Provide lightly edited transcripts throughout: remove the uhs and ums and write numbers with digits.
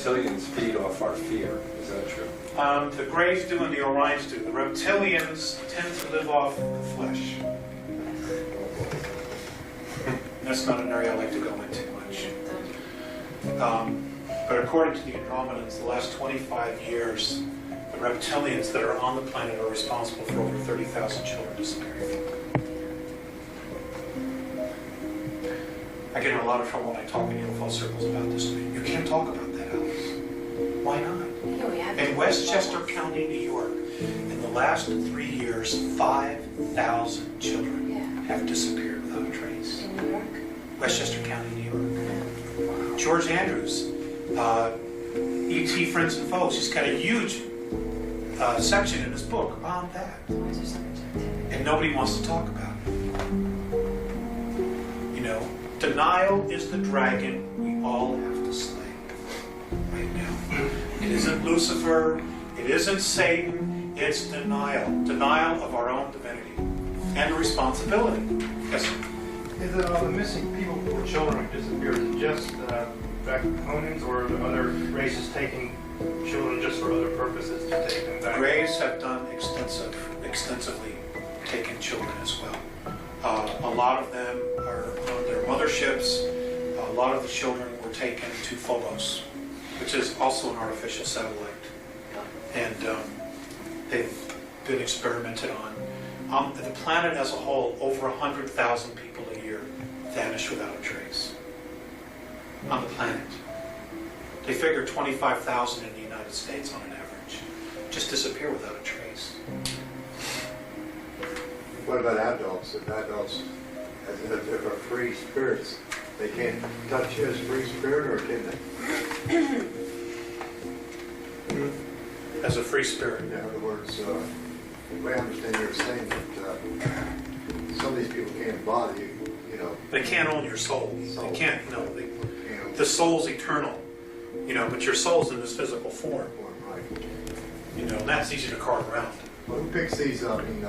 reptilians feed off our fear. Is that true? The Greys do and the Orions do. The reptilians tend to live off the flesh. That's not an area I like to go into much. But according to the Andromedans, the last 25 years, the reptilians that are on the planet are responsible for over 30,000 children disappearing. I get in a lot of trouble when I talk in UFO circles about this. You can't talk about that, Alice. Why not? In Westchester County, New York, in the last 3 years, 5,000 children have disappeared without a trace. In New York? Westchester County, New York. George Andrews, E.T. Friends and Foes, he's got a huge section in his book about that. Why is there so much activity? And nobody wants to talk about it. You know, denial is the dragon we all have to slay right now. It isn't Lucifer, it isn't Satan, it's denial. Denial of our own divinity and responsibility. Yes, sir. Is it the missing people or children who disappeared, is it just Draconians or are there other races taking children just for other purposes to take them back? Greys have done extensively taken children as well. A lot of them are on their motherships. A lot of the children were taken to Phobos, which is also an artificial satellite. And they've been experimented on. The planet as a whole, over 100,000 people a year vanish without a trace. On the planet. They figure 25,000 in the United States on an average. Just disappear without a trace. What about adults? If adults, if are free spirits, they can't touch you as free spirit, or can they? As a free spirit. In other words, the way I understand you're saying that some of these people can't bother you, you know. They can't own your soul. They can't, no. The soul's eternal, you know, but your soul's in this physical form. Right. You know, and that's easy to cart around. Well, who picks these up? I mean,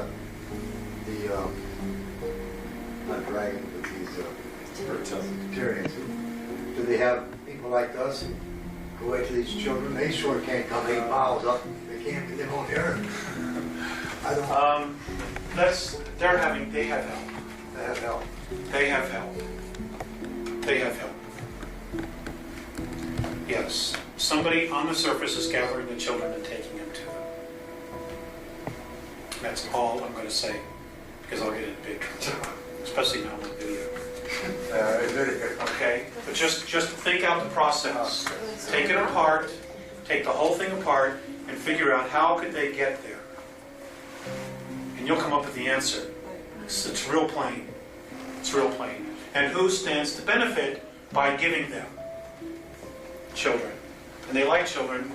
not dragons, but these reptilians. Do they have people like us go away to these children? They sure can't come 8 miles up. They can't get them on the earth. I don't. They have help. They have help. They have help. They have help. Yes. Somebody on the surface is gathering the children and taking them to them. That's all I'm going to say, because I'll get into big trouble, especially now on video. Okay? But just think out the process. Take it apart, take the whole thing apart, and figure out how could they get there. And you'll come up with the answer. It's real plain. It's real plain. And who stands to benefit by giving them? Children. And they like children.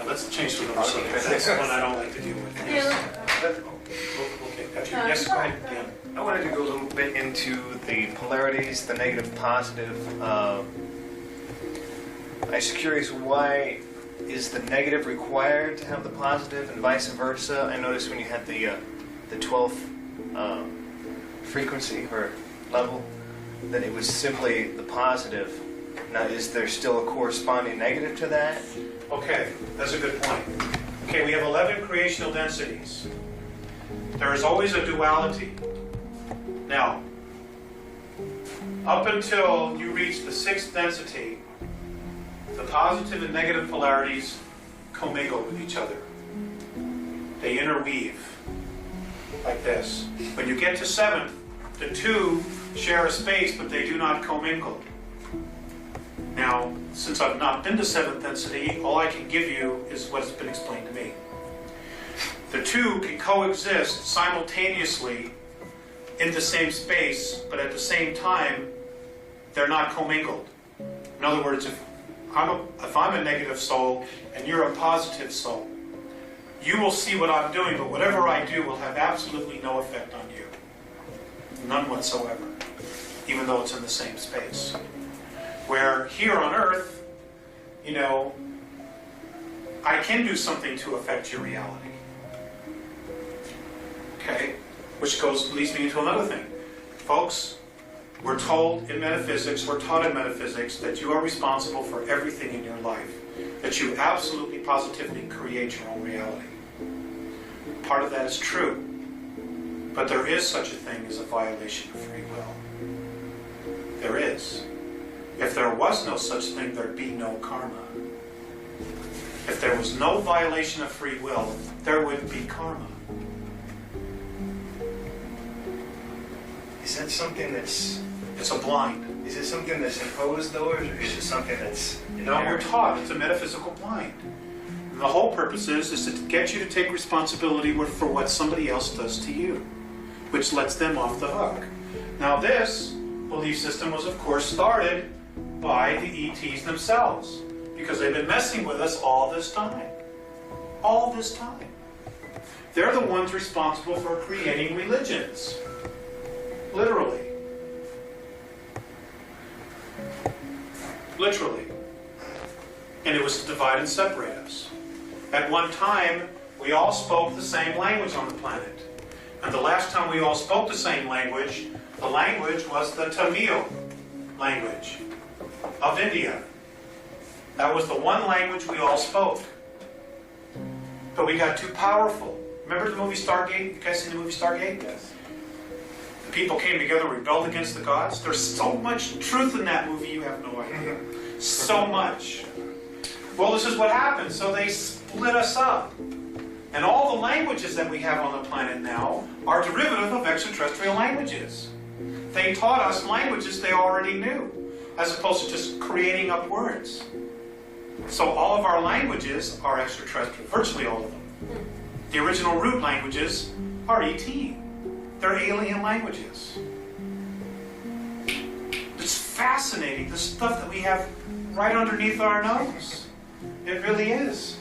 Let's change to another subject. That's the one I don't like to deal with. Yes. Okay, got you. Yes, go ahead, Dan. I wanted to go a little bit into the polarities, the negative, positive. I was curious, why is the negative required to have the positive and vice versa? I noticed when you had the 12th frequency or level, that it was simply the positive. Now, is there still a corresponding negative to that? Okay, that's a good point. Okay, we have 11 creational densities. There is always a duality. Now, up until you reach the 6th density, the positive and negative polarities commingle with each other. They interweave, like this. When you get to 7th, the two share a space, but they do not commingle. Now, since I've not been to 7th density, all I can give you is what has been explained to me. The two can coexist simultaneously in the same space, but at the same time, they're not commingled. In other words, if I'm a negative soul and you're a positive soul, you will see what I'm doing, but whatever I do will have absolutely no effect on you. None whatsoever, even though it's in the same space. Where here on Earth, you know, I can do something to affect your reality. Okay? Which leads me into another thing. Folks, we're taught in metaphysics that you are responsible for everything in your life. that you absolutely positively create your own reality. Part of that is true, but there is such a thing as a violation of free will. There is. If there was no such thing, there'd be no karma. If there was no violation of free will, there would be karma. Is that something that's... It's a blind. Is it something that's imposed, though, or is it something that's... No, we're taught it's a metaphysical blind. And the whole purpose is to get you to take responsibility for what somebody else does to you, which lets them off the hook. Now this belief system was, of course, started by the ETs themselves, because they've been messing with us all this time. All this time. They're the ones responsible for creating religions. Literally. Literally. And it was to divide and separate us. At one time, we all spoke the same language on the planet. And the last time we all spoke the same language, the language was the Tamil language of India. That was the one language we all spoke. But we got too powerful. Remember the movie Stargate? You guys seen the movie Stargate? Yes. The people came together, rebelled against the gods. There's so much truth in that movie, you have no idea. So much. Well, this is what happened. So they split us up. And all the languages that we have on the planet now are derivative of extraterrestrial languages. They taught us languages they already knew, as opposed to just creating up words. So all of our languages are extraterrestrial, virtually all of them. The original root languages are ET. They're alien languages. It's fascinating, the stuff that we have right underneath our nose. It really is.